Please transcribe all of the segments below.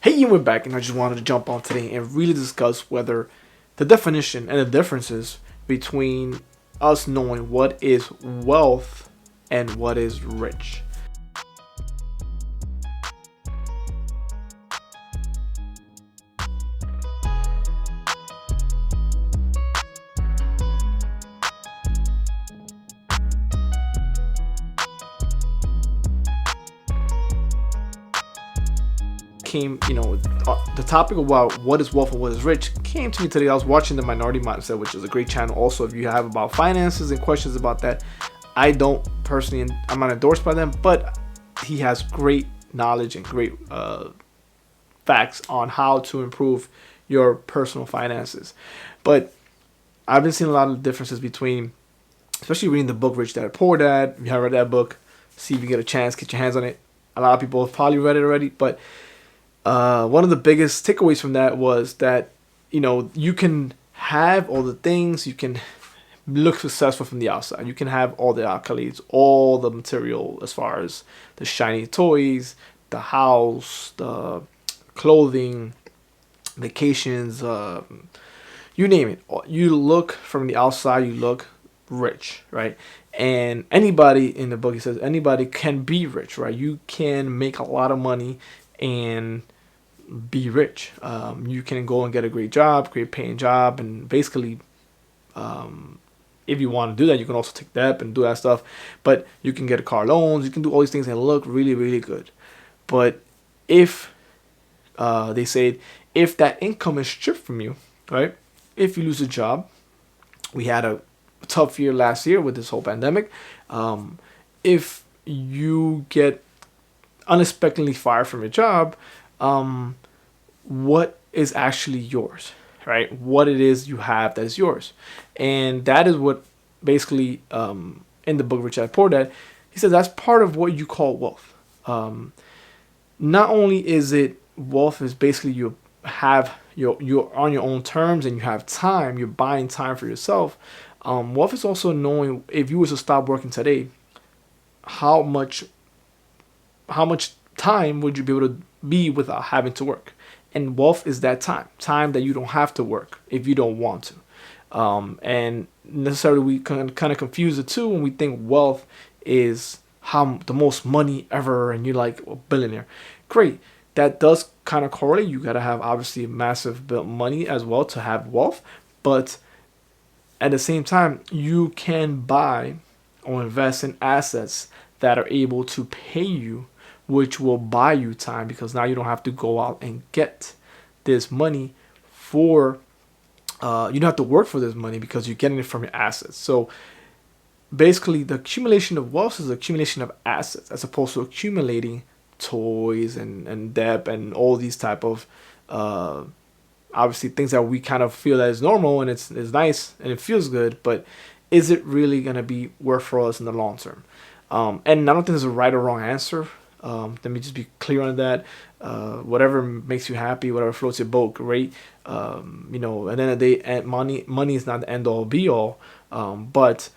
Hey, and we're back, and I just wanted to jump on today and really discuss whether the definition and the differences between us knowing what is wealth and what is rich. The topic about what is wealth and what is rich came to me today. I was watching the Minority Mindset, which is a great channel. Also, if you have about finances and questions about that, I don't personally, I'm not endorsed by them, but he has great knowledge and great facts on how to improve your personal finances. But I've been seeing a lot of differences between, especially reading the book Rich Dad Poor Dad. If you haven't read that book, see if you get a chance, get your hands on it. A lot of people have probably read it already, but one of the biggest takeaways from that was that you can have all the things, you can look successful from the outside, you can have all the accolades, all the material as far as the shiny toys, the house, the clothing, vacations, you name it. You look from the outside, you look rich, right? And anybody, in the book he says, anybody can be rich, right? You can make a lot of money and be rich. You can go and get a great job, great paying job, and basically, if you want to do that, you can also take that and do that stuff. But you can get a car loans, you can do all these things and look really, really good. But if they said if that income is stripped from you, right? If you lose a job, we had a tough year last year with this whole pandemic. If you get unexpectedly fired from your job, what is actually yours, right? What it is you have that is yours. And that is what basically, in the book Rich Dad Poor Dad, he says that's part of what you call wealth. Not only is it wealth, is basically you have you're on your own terms and you have time, you're buying time for yourself. Wealth is also knowing if you were to stop working today, how much time would you be able to be without having to work? And wealth is that time that you don't have to work if you don't want to. And necessarily we can kind of confuse the two when we think wealth is how the most money ever and you're like a billionaire. Great. That does kind of correlate. You got to have obviously massive money as well to have wealth. But at the same time, you can buy or invest in assets that are able to pay you, which will buy you time, because now you don't have to go out and get this money for, you don't have to work for this money because you're getting it from your assets. So basically the accumulation of wealth is the accumulation of assets as opposed to accumulating toys and debt and all these type of obviously things that we kind of feel that is normal and it's nice and it feels good, but is it really going to be worth for us in the long term? And I don't think there's a right or wrong answer. Let me just be clear on that. Whatever makes you happy, whatever floats your boat, great. At the end of the day, money is not the end all be all. But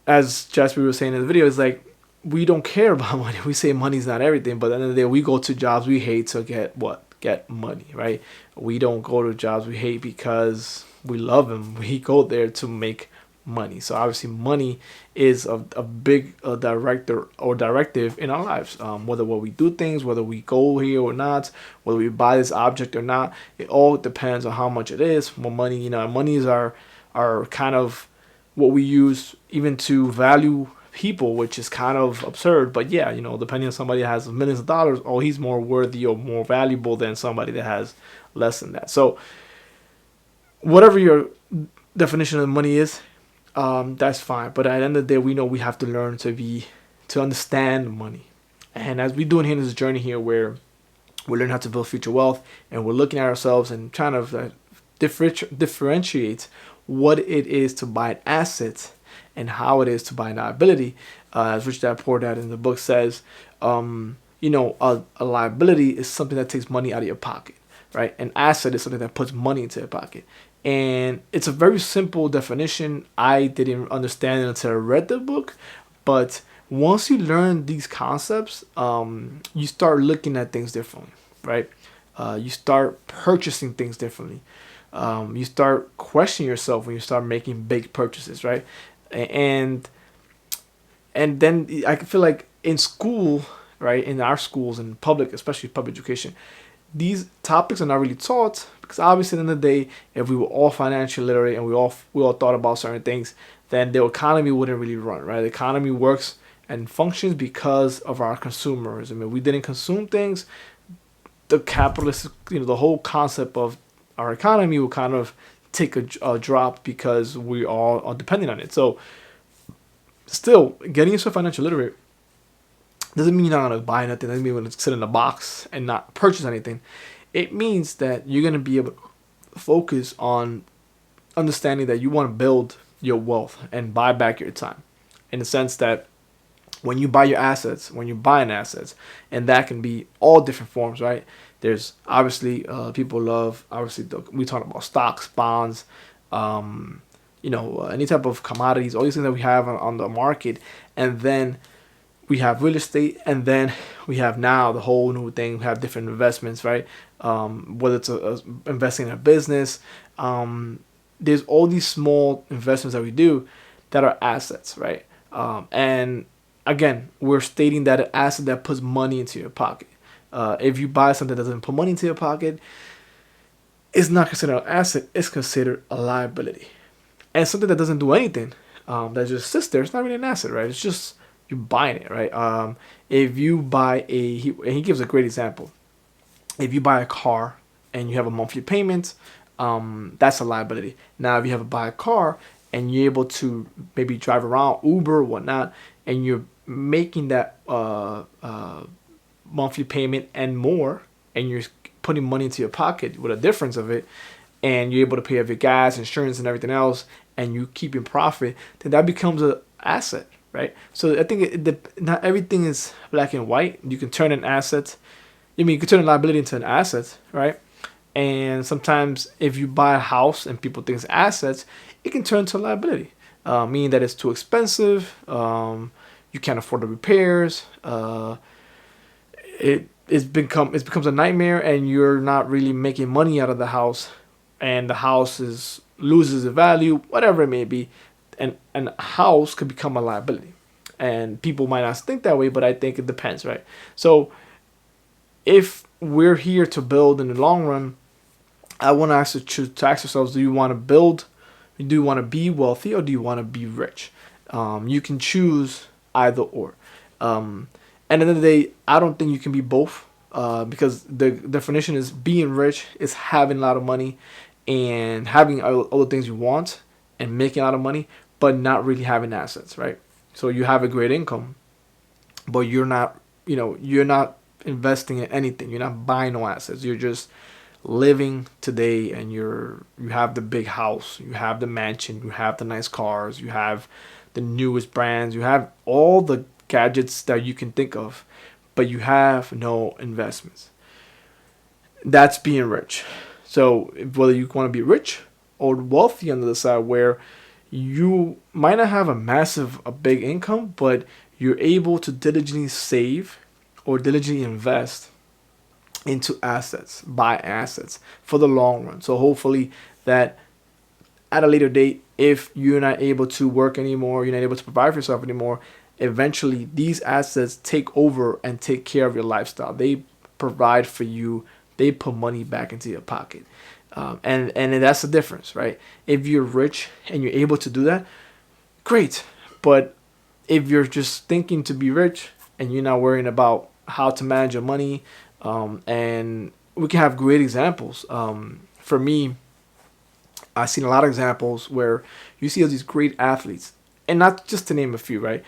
as Jasper was saying in the video, it's like we don't care about money. We say money's not everything, but at the end of the day, we go to jobs we hate to get what? Get money, right? We don't go to jobs we hate because we love them. We go there to make money. So obviously money is a big director or directive in our lives, whether what we do things, whether we go here or not, whether we buy this object or not, it all depends on how much it is. More money, money is our kind of what we use even to value people, which is kind of absurd, but yeah, depending on somebody that has millions of dollars, oh, he's more worthy or more valuable than somebody that has less than that. So whatever your definition of money is, that's fine. But at the end of the day, we know we have to learn to understand money. And as we're doing here in this journey here, where we learn how to build future wealth, and we're looking at ourselves and trying to differentiate what it is to buy an asset and how it is to buy an liability. As Rich Dad Poor Dad in the book says, a liability is something that takes money out of your pocket, right? An asset is something that puts money into your pocket. And it's a very simple definition. I didn't understand it until I read the book. But once you learn these concepts, you start looking at things differently. right? You start purchasing things differently. You start questioning yourself when you start making big purchases, right? And then I feel like in school, right, in our schools and public, especially public education, these topics are not really taught because obviously, at the end of the day, if we were all financially literate and we all thought about certain things, then the economy wouldn't really run, right? The economy works and functions because of our consumers. I mean, we didn't consume things, the capitalist, the whole concept of our economy will kind of take a drop because we all are depending on it. So, still, getting yourself financial literate doesn't mean you're not gonna buy nothing. Doesn't mean you're gonna sit in a box and not purchase anything. It means that you're gonna be able to focus on understanding that you want to build your wealth and buy back your time, in the sense that when you buy your assets, when you're buying assets, and that can be all different forms, right? There's obviously people love obviously we talk about stocks, bonds, any type of commodities, all these things that we have on the market, and then we have real estate, and then we have now the whole new thing. We have different investments, right? Whether it's investing in a business, there's all these small investments that we do that are assets, right? And again, we're stating that an asset that puts money into your pocket. If you buy something that doesn't put money into your pocket, it's not considered an asset. It's considered a liability. And something that doesn't do anything, that just sits there, it's not really an asset, right? It's just you buying it, right? If you buy and he gives a great example. If you buy a car and you have a monthly payment, that's a liability. Now, if you have to buy a car and you're able to maybe drive around Uber or whatnot, and you're making that monthly payment and more, and you're putting money into your pocket with a difference of it, and you're able to pay off your gas, insurance, and everything else, and you keep in profit, then that becomes an asset, right? So I think not everything is black and white. You can turn an asset, you can turn a liability into an asset, right? And sometimes if you buy a house and people think it's assets, it can turn into a liability, meaning that it's too expensive. You can't afford the repairs. It becomes a nightmare, and you're not really making money out of the house, and the house loses the value, whatever it may be, and a house could become a liability. And people might not think that way, but I think it depends, right? So if we're here to build in the long run, I want to ask yourselves: do you want to build? Do you want to be wealthy, or do you want to be rich? You can choose either or. And at the end of the day, I don't think you can be both, because the definition is being rich is having a lot of money and having all the things you want and making a lot of money, but not really having assets, right? So you have a great income, but you're not investing in anything. You're not buying no assets. You're just living today, and you have the big house, you have the mansion, you have the nice cars, you have the newest brands, you have all the gadgets that you can think of, but you have no investments. That's being rich. So whether you want to be rich or wealthy on the other side, where you might not have a big income, but you're able to diligently save or diligently invest into assets, buy assets for the long run. So hopefully that at a later date, if you're not able to work anymore, you're not able to provide for yourself anymore, eventually these assets take over and take care of your lifestyle. They provide for you. They put money back into your pocket. And that's the difference, right? If you're rich and you're able to do that, great. But if you're just thinking to be rich and you're not worrying about how to manage your money, and we can have great examples. For me, I've seen a lot of examples where you see all these great athletes, and not just to name a few, right?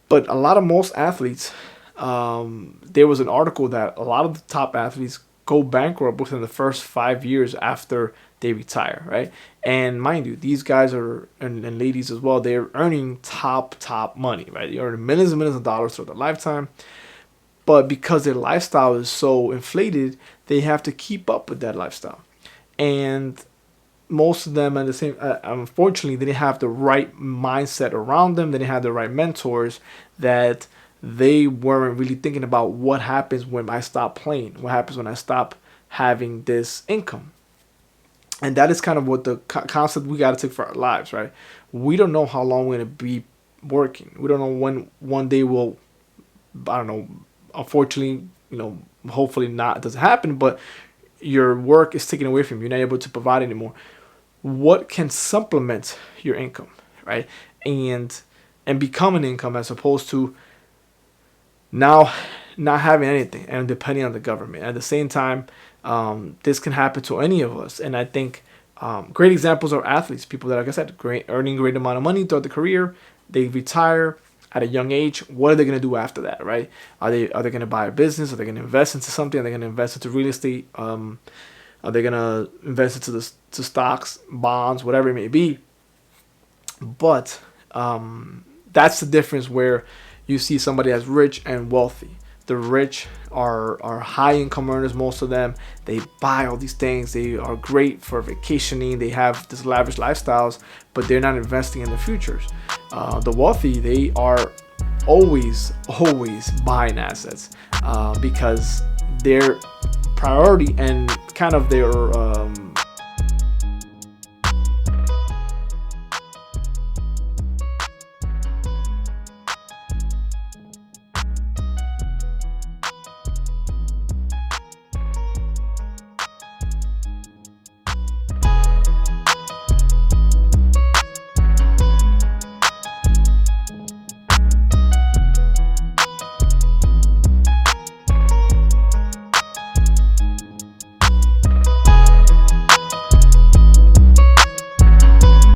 But most athletes, there was an article that a lot of the top athletes go bankrupt within the first 5 years after they retire, right? And mind you, these guys are, and ladies as well, they're earning top money, right? They're earning millions and millions of dollars throughout their lifetime. But because their lifestyle is so inflated, they have to keep up with that lifestyle. And most of them, unfortunately, they didn't have the right mindset around them. They didn't have the right mentors that they weren't really thinking about what happens when I stop playing, what happens when I stop having this income. And that is kind of what the concept we got to take for our lives, right? We don't know how long we're going to be working. We don't know when one day will, I don't know, unfortunately, hopefully not, it doesn't happen, but your work is taken away from you. You're not able to provide anymore. What can supplement your income, right? And become an income, as opposed to now not having anything and depending on the government. At the same time, this can happen to any of us. And I think great examples are athletes, people that, like I said, earning great amount of money throughout the career. They retire at a young age. What are they going to do after that, right? Are they going to buy a business? Are they going to invest into something? Are they going to invest into real estate? Are they going to invest into to stocks, bonds, whatever it may be? But that's the difference where you see somebody as rich and wealthy. The rich are high income earners, most of them. They buy all these things. They are great for vacationing. They have this lavish lifestyles, but they're not investing in the futures. The wealthy, they are always buying assets because their priority and kind of their